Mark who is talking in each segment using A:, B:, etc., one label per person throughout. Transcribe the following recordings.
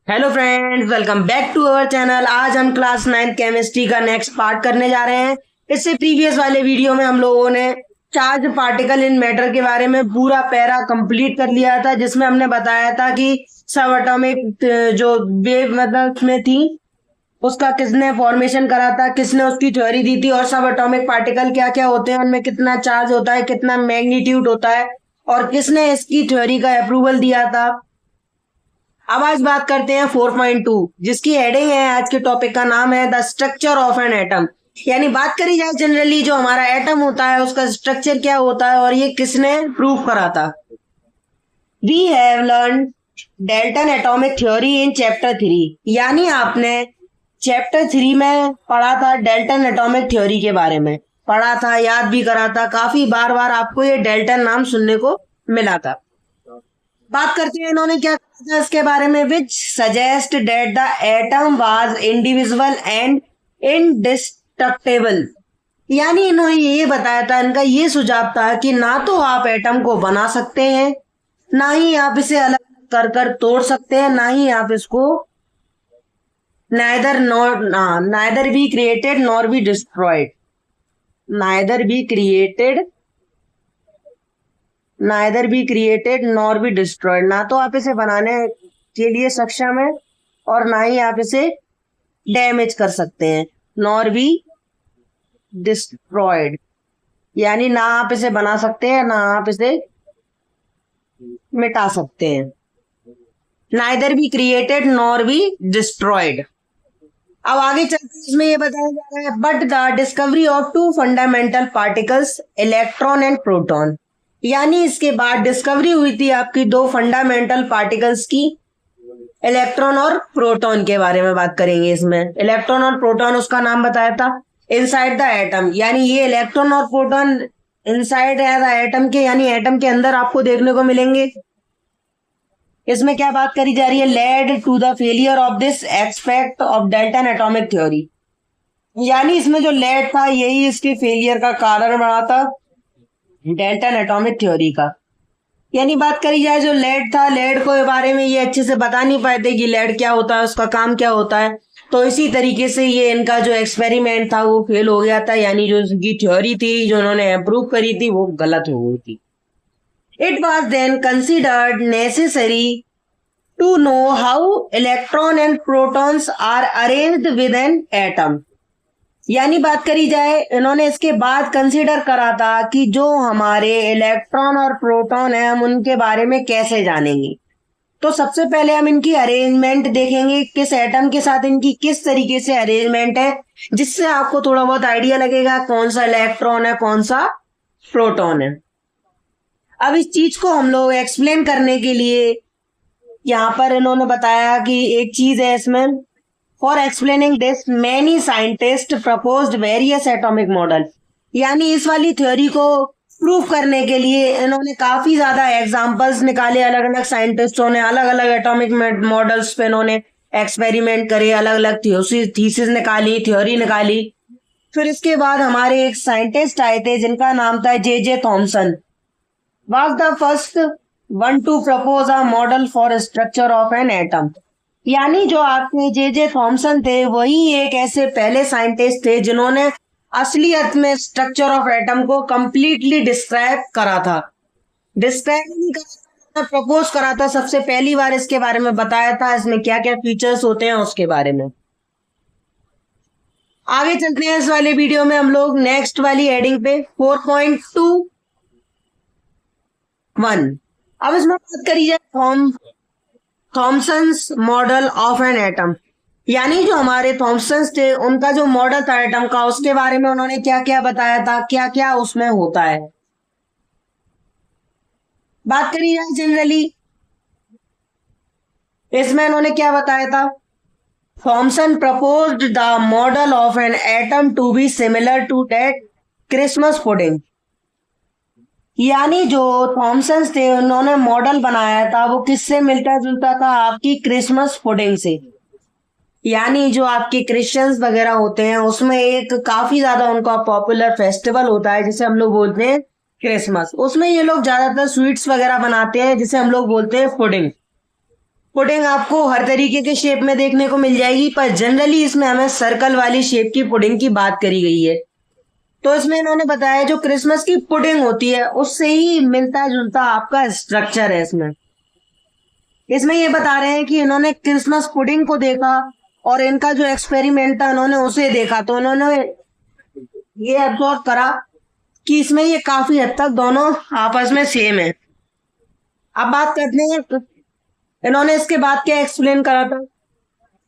A: Hello friends, welcome back to our channel. आज हम class 9 chemistry का नेक्स्ट पार्ट करने जा रहे हैं। इससे प्रीवियस वाले वीडियो में हम लोगों ने चार्ज पार्टिकल इन मैटर के बारे में पूरा पैरा कंप्लीट कर लिया था, जिसमें हमने बताया था कि सब एटॉमिक जो वेव मतलब में थी उसका किसने फॉर्मेशन करा था, किसने उसकी थ्योरी दी थी, और सब एटॉमिक पार्टिकल क्या क्या होते हैं, उनमें कितना चार्ज होता है, कितना मैग्नीट्यूड होता है, और किसने इसकी थ्योरी का अप्रूवल दिया था। अब आज बात करते हैं 4.2, जिसकी हेडिंग है, आज के टॉपिक का नाम है the structure of an atom. यानी बात करी जाए जनरली जो हमारा एटम होता है उसका स्ट्रक्चर क्या होता है और ये किसने प्रूव करा था। We have learn Dalton atomic theory in chapter 3। यानी आपने चैप्टर 3 में पढ़ा था, डेल्टन एटॉमिक थ्योरी के बारे में पढ़ा था, याद भी करा था, काफी बार बार आपको ये डेल्टन नाम सुनने को मिला था। बात करते हैं इन्होंने क्या कहा था इसके बारे में, which suggest that the atom was individual and indestructible. यानी इन्होंने ये बताया था, इनका ये सुझाव था कि ना तो आप एटम को बना सकते हैं, ना ही आप इसे अलग कर कर तोड़ सकते हैं, ना ही आप इसको neither be created nor be destroyed, neither be created nor be destroyed. ना तो आप इसे बनाने के लिए सक्षम है और ना ही आप इसे डैमेज कर सकते हैं, नॉर बी डिस्ट्रॉयड। यानी ना आप इसे बना सकते हैं ना आप इसे मिटा सकते हैं, neither be created nor be destroyed. अब आगे चलते हैं, इसमें ये बताया जा रहा है, but the discovery of two fundamental particles electron and proton. यानी इसके बाद डिस्कवरी हुई थी आपकी दो फंडामेंटल पार्टिकल्स की, इलेक्ट्रॉन और प्रोटॉन के बारे में बात करेंगे। इसमें इलेक्ट्रॉन और प्रोटॉन उसका नाम बताया था इनसाइड द एटम। यानी ये इलेक्ट्रॉन और प्रोटॉन इनसाइड है द एटम के, यानी एटम के अंदर आपको देखने को मिलेंगे। इसमें क्या बात करी जा रही है, led to the failure of this aspect of Dalton atomic theory. यानी इसमें जो लेड था यही इसके फेलियर का कारण बना था डेल्टन एटॉमिक थ्योरी का। यानी बात करी जाए जो लेड था, लेड को बारे में ये अच्छे से बता नहीं पाए थे कि लेड क्या होता है, उसका काम क्या होता है। तो इसी तरीके से ये इनका जो एक्सपेरिमेंट था वो फेल हो गया था, यानी जो उसकी थ्योरी थी जो उन्होंने अप्रूव करी थी वो गलत हो गई थी। It was then considered necessary to know how electron and protons are arranged with an atom. यानी बात करी जाए इन्होंने इसके बाद कंसीडर करा था कि जो हमारे इलेक्ट्रॉन और प्रोटॉन है हम उनके बारे में कैसे जानेंगे। तो सबसे पहले हम इनकी अरेंजमेंट देखेंगे, किस एटम के साथ इनकी किस तरीके से अरेंजमेंट है, जिससे आपको थोड़ा बहुत आइडिया लगेगा कौन सा इलेक्ट्रॉन है कौन सा प्रोटॉन है। अब इस चीज को हम लोग एक्सप्लेन करने के लिए यहाँ पर इन्होंने बताया कि एक चीज है इसमें, for explaining this many scientist proposed various atomic model. यानी इस वाली थ्योरी को प्रूव करने के लिए इन्होंने काफी ज्यादा एग्जांपल्स निकाले, अलग अलग साइंटिस्टों ने अलग अलग एटॉमिक मॉडल्स पे इन्होंने एक्सपेरिमेंट करे, अलग अलग थीसिस निकाली, थ्योरी निकाली। फिर इसके बाद हमारे एक साइंटिस्ट आए थे जिनका नाम था J Thomson, was the first one two propose a model for structure of an atom. यानी जो आपके जे थॉमसन थे वही एक ऐसे पहले साइंटिस्ट थे जिन्होंने असलियत में स्ट्रक्चर ऑफ एटम को कंप्लीटली डिस्क्राइब करा था, डिस्क्राइब नहीं करा, प्रपोज करा था, सबसे पहली बार इसके बारे में बताया था, इसमें क्या क्या फीचर्स होते हैं उसके बारे में। आगे चलते हैं इस वाले वीडियो में हम लोग नेक्स्ट वाली हेडिंग पे 4.21। अब इसमें बात करी जाए Thomson's model of an atom. यानी जो हमारे थॉमसन्स थे उनका जो मॉडल था एटम का, उसके बारे में उन्होंने क्या क्या बताया था, क्या क्या उसमें होता है। बात करी जाए जनरली इसमें इन्होंने क्या बताया था, Thomson proposed the model of an atom to be similar to that Christmas pudding. यानी जो थॉमसन्स थे उन्होंने मॉडल बनाया था वो किससे मिलता जुलता था, आपकी क्रिसमस पुडिंग से। यानी जो आपके क्रिश्चियंस वगैरह होते हैं उसमें एक काफी ज्यादा उनका पॉपुलर फेस्टिवल होता है जिसे हम लोग बोलते हैं क्रिसमस। उसमें ये लोग ज्यादातर स्वीट्स वगैरह बनाते हैं जिसे हम लोग बोलते हैं पुडिंग। पुडिंग आपको हर तरीके के शेप में देखने को मिल जाएगी, पर जनरली इसमें हमें सर्कल वाली शेप की पुडिंग की बात करी गई है। तो इसमें इन्होंने बताया जो क्रिसमस की पुडिंग होती है उससे ही मिलता जुलता आपका स्ट्रक्चर है। इसमें ये बता रहे हैं कि इन्होंने क्रिसमस पुडिंग को देखा और इनका जो एक्सपेरिमेंट था उन्होंने उसे देखा, तो उन्होंने ये ऑब्जर्व करा कि इसमें ये काफी हद तक दोनों आपस में सेम है। अब बात करते हैं, इन्होंने इसके बाद क्या एक्सप्लेन करा था,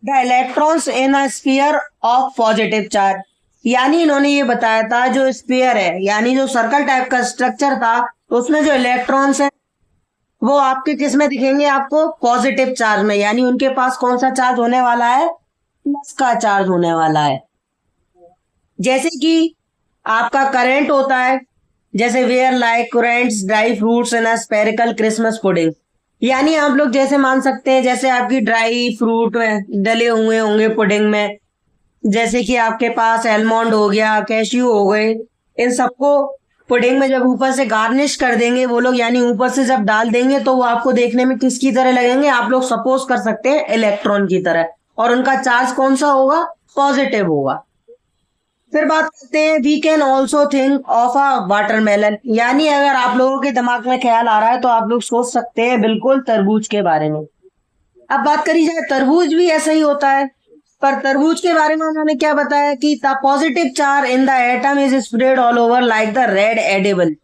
A: the electrons in a sphere of positive charge. यानी इन्होंने ये बताया था जो स्फीयर है यानी जो सर्कल टाइप का स्ट्रक्चर था, तो उसमें जो इलेक्ट्रॉन्स है वो आपके किस में दिखेंगे, आपको पॉजिटिव चार्ज में। यानी उनके पास कौन सा चार्ज होने वाला है, प्लस का चार्ज होने वाला है। जैसे कि आपका करंट होता है, जैसे were like currants dry fruits in a spherical Christmas pudding. यानी आप लोग जैसे मान सकते हैं जैसे आपकी ड्राई फ्रूट में डले हुए होंगे पुडिंग में, जैसे कि आपके पास एलमंड हो गया, कैश्यू हो गए, इन सबको पुडिंग में जब ऊपर से गार्निश कर देंगे वो लोग, यानी ऊपर से जब डाल देंगे तो वो आपको देखने में किसकी तरह लगेंगे, आप लोग सपोज कर सकते हैं इलेक्ट्रॉन की तरह, और उनका चार्ज कौन सा होगा, पॉजिटिव होगा। फिर बात करते हैं we can also think of a watermelon. यानी अगर आप लोगों के दिमाग में ख्याल आ रहा है तो आप लोग सोच सकते हैं बिल्कुल तरबूज के बारे में। अब बात करी जाए तरबूज भी ऐसा ही होता है, पर तरबूज के बारे में उन्होंने क्या बताया कि the positive charge in the atom is spread all over like the red edible.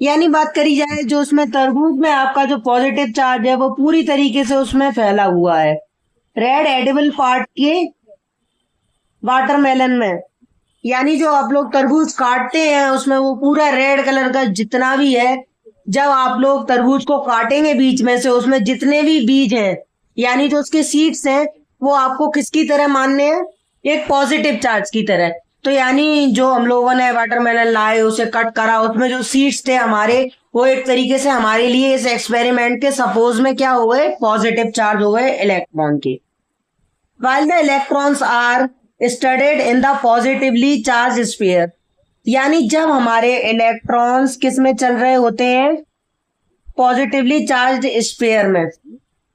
A: यानी बात करी जाए जो उसमें तरबूज में आपका जो पॉजिटिव चार्ज है वो पूरी तरीके से उसमें फैला हुआ है। रेड एडिबल पार्ट के वाटरमेलन में, यानी जो आप लोग तरबूज काटते हैं उसमें वो पूरा रेड कलर का जितना भी है, जब आप लोग तरबूज को काटेंगे बीच में से उसमें जितने भी बीज हैं यानी जो उसके सीड्स हैं वो आपको किसकी तरह मानने हैं, एक पॉजिटिव चार्ज की तरह। तो यानी जो हम लोगों ने वाटरमेलन लाए उसे कट करा, उसमें जो सीड्स थे हमारे वो एक तरीके से हमारे लिए इस एक्सपेरिमेंट के सपोज में क्या हो गए, पॉजिटिव चार्ज हो गए इलेक्ट्रॉन के। while the electrons are studied in the positively charged sphere। यानी जब हमारे इलेक्ट्रॉन्स किस में चल रहे होते हैं, पॉजिटिवली चार्ज्ड स्फीयर में,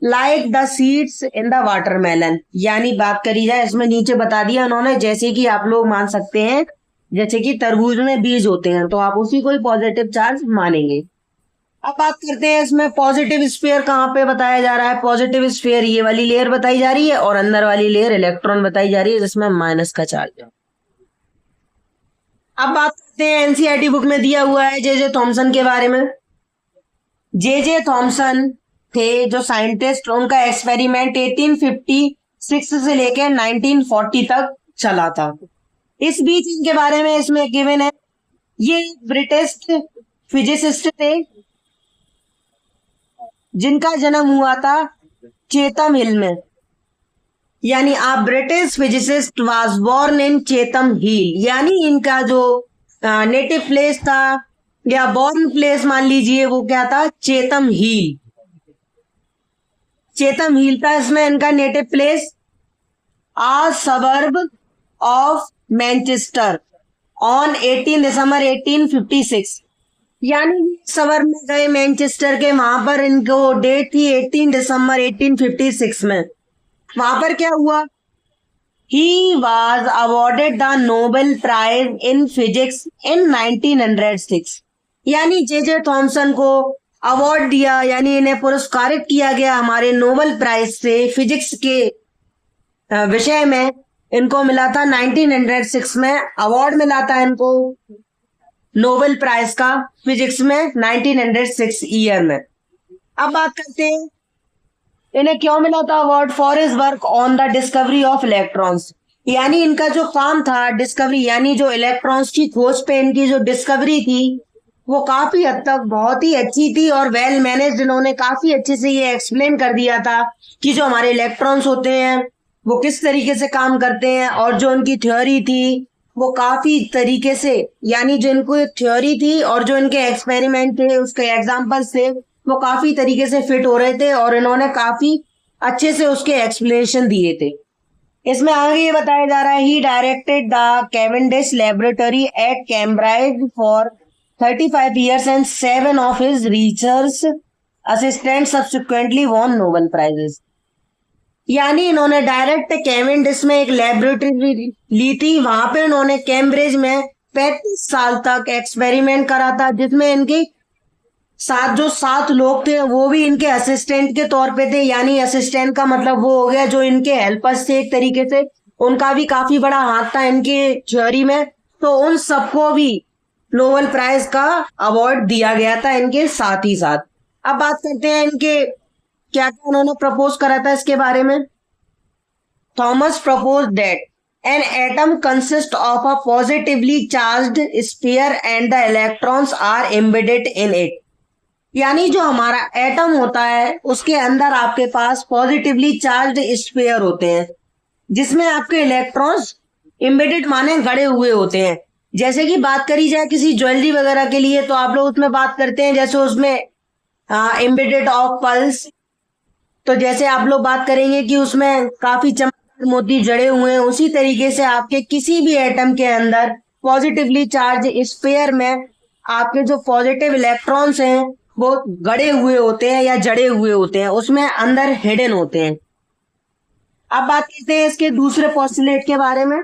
A: like the seeds in the watermelon. यानी बात करी जाए इसमें नीचे बता दिया उन्होंने, जैसे कि आप लोग मान सकते हैं जैसे कि तरबूज में बीज होते हैं तो आप उसी को ही पॉजिटिव चार्ज मानेंगे। अब बात करते हैं इसमें पॉजिटिव स्फीयर कहाँ पे बताया जा रहा है। पॉजिटिव स्फीयर ये वाली लेयर बताई जा रही है और अंदर वाली लेयर इलेक्ट्रॉन बताई जा रही है जिसमें माइनस का चार्ज है। अब बात करते हैं एनसीईआरटी बुक में दिया हुआ है जे थॉमसन के बारे में। जे थॉमसन थे जो साइंटिस्ट, उनका एक्सपेरिमेंट 1856 से लेकर 1940 तक चला था। इस बीच इनके बारे में इसमें गिवन है, ये ब्रिटिश फिजिसिस्ट थे जिनका जन्म हुआ था चेतम हिल में। यानी आप British physicist was born in Cheetham hill, यानी इनका जो नेटिव प्लेस था या बोर्न प्लेस मान लीजिए वो क्या था, चेतम हिल। चेतम हिल था इसमें इनका native place, a suburb of Manchester on 18 December 1856। यानी सबर में गए मैनचेस्टर के, वहां पर इनको डेट थी 18 दिसंबर 1856 में। वहां पर क्या हुआ, he was awarded the Nobel Prize in physics in 1906। यानी जे थॉमसन को अवार्ड दिया, यानी इन्हें पुरस्कारित किया गया हमारे नोबेल प्राइज से फिजिक्स के विषय में। इनको मिला था 1906 में अवार्ड मिला था इनको नोबेल प्राइज का फिजिक्स में 1906 ईयर में। अब बात करते हैं इन्हें क्यों मिला था award, for his work on the discovery of electrons. यानी इनका जो काम था डिस्कवरी, यानी जो इलेक्ट्रॉन्स की खोज पे इनकी जो डिस्कवरी थी वो काफी हद तक बहुत ही अच्छी थी और वेल मैनेज्ड। इन्होंने काफी अच्छे से ये एक्सप्लेन कर दिया था कि जो हमारे इलेक्ट्रॉन्स होते हैं वो किस तरीके से काम करते हैं, और जो उनकी थ्योरी थी वो काफी तरीके से, यानी जो इनको थ्योरी थी और जो इनके एक्सपेरिमेंट थे उसके एग्जांपल्स थे वो काफी तरीके से फिट हो रहे थे और इन्होंने काफी अच्छे से उसके एक्सप्लेनेशन दिए थे। इसमें आगे ये बताया जा रहा है he directed the Cavendish laboratory at Cambridge for 35 years and 7 of his research assistant subsequently won Nobel prizes. यानी इन्होंने डायरेक्ट कैवेंडिश में एक लेबोरेटरी ली थी, वहां पे इन्होंने कैम्ब्रिज में 35 साल तक एक्सपेरिमेंट करा था, जिसमें इनके साथ जो 7 लोग थे वो भी इनके असिस्टेंट के तौर पे थे। यानी असिस्टेंट का मतलब वो हो गया जो इनके हेल्पर्स थे एक तरीके से, उनका भी काफी बड़ा हाथ था इनके थ्योरी में। तो उन सबको भी नोबेल प्राइज का अवार्ड दिया गया था इनके साथ ही साथ। अब बात करते हैं इनके क्या क्या उन्होंने प्रपोज करा था इसके बारे में। Thomas propose that an atom consist of a positively charged sphere and the electrons are embedded in it. यानी जो हमारा एटम होता है उसके अंदर आपके पास पॉजिटिवली चार्ज्ड स्फीयर होते हैं, जिसमें आपके इलेक्ट्रॉन्स एम्बेडेड माने गड़े हुए होते हैं। जैसे कि बात करी जाए किसी ज्वेलरी वगैरह के लिए तो आप लोग उसमें बात करते हैं, जैसे उसमें एम्बेडेड ऑफ पल्स, तो जैसे आप लोग बात करेंगे कि उसमें काफी चमकदार मोती जड़े हुए हैं, उसी तरीके से आपके किसी भी एटम के अंदर पॉजिटिवली चार्ज स्फीयर में आपके जो पॉजिटिव इलेक्ट्रॉन्स हैं वो गड़े हुए होते हैं या जड़े हुए होते हैं, उसमें अंदर हिडन होते हैं। अब बात करते हैं इसके दूसरे पोस्टुलेट के बारे में।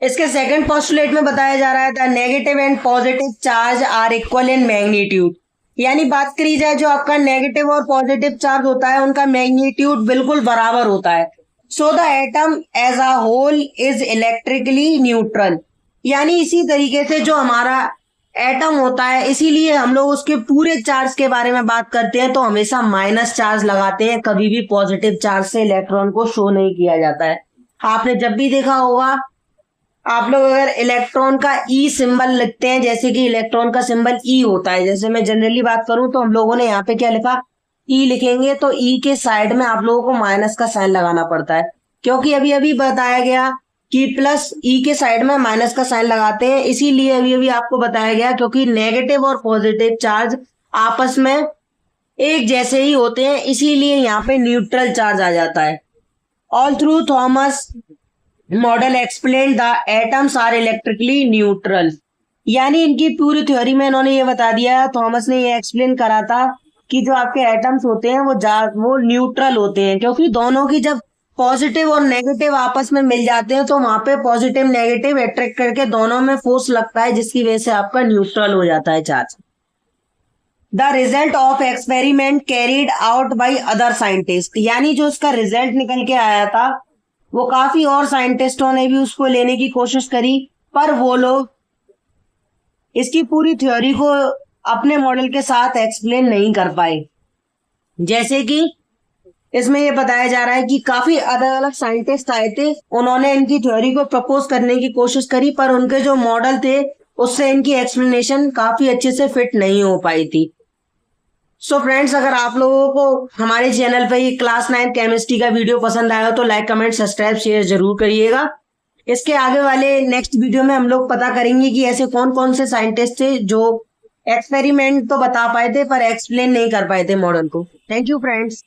A: इसके सेकंड पोस्टुलेट में बताया जा रहा है the negative and positive charge are equal in magnitude. यानी बात करी जाए जो आपका नेगेटिव और पॉजिटिव चार्ज होता है उनका मैग्नीट्यूड बिल्कुल बराबर होता है। So the atom as a whole is electrically neutral. यानी इसी तरीके से जो हमारा एटम होता है, इसीलिए हम लोग उसके पूरे चार्ज के बारे में बात करते हैं तो हमेशा माइनस चार्ज लगाते हैं, कभी भी पॉजिटिव चार्ज से इलेक्ट्रॉन को शो नहीं किया जाता है। आपने जब भी देखा होगा, आप लोग अगर इलेक्ट्रॉन का ई सिंबल लिखते हैं, जैसे कि इलेक्ट्रॉन का सिंबल ई होता है, जैसे मैं जनरली बात करूं तो हम लोगों ने यहाँ पे क्या लिखा, ई लिखेंगे तो ई के साइड में आप लोगों को माइनस का साइन लगाना पड़ता है, क्योंकि अभी अभी बताया गया कि प्लस ई के साइड में माइनस का साइन लगाते हैं, इसीलिए अभी अभी आपको बताया गया, क्योंकि नेगेटिव और पॉजिटिव चार्ज आपस में एक जैसे ही होते हैं, इसीलिए यहाँ पे न्यूट्रल चार्ज आ जाता है। Although Thomas model explain the atoms are electrically neutral. यानी इनकी पूरी थ्योरी में इन्होंने ये बता दिया, थॉमस ने ये एक्सप्लेन करा था कि जो आपके एटम्स होते हैं वो न्यूट्रल होते हैं, क्योंकि दोनों की जब पॉजिटिव और नेगेटिव आपस में मिल जाते हैं तो वहां पे पॉजिटिव नेगेटिव अट्रैक्ट करके दोनों में फोर्स लगता है, जिसकी वजह से आपका न्यूट्रल हो जाता है charge. The result of experiment carried out by other scientist. यानी जो इसका रिजल्ट निकल के आया था वो काफी और साइंटिस्टों ने भी उसको लेने की कोशिश करी, पर वो लोग इसकी पूरी थ्योरी को अपने मॉडल के साथ एक्सप्लेन नहीं कर पाए। जैसे कि इसमें ये बताया जा रहा है कि काफी अलग अलग साइंटिस्ट आए थे, उन्होंने इनकी थ्योरी को प्रपोज करने की कोशिश करी, पर उनके जो मॉडल थे उससे इनकी एक्सप्लेनेशन काफी अच्छे से फिट नहीं हो पाई थी। सो फ्रेंड्स, अगर आप लोगों को हमारे चैनल पर ये क्लास 9 केमिस्ट्री का वीडियो पसंद आया हो तो लाइक कमेंट सब्सक्राइब शेयर जरूर करिएगा। इसके आगे वाले नेक्स्ट वीडियो में हम लोग पता करेंगे कि ऐसे कौन कौन से साइंटिस्ट थे जो एक्सपेरिमेंट तो बता पाए थे पर एक्सप्लेन नहीं कर पाए थे मॉडल को। Thank you friends.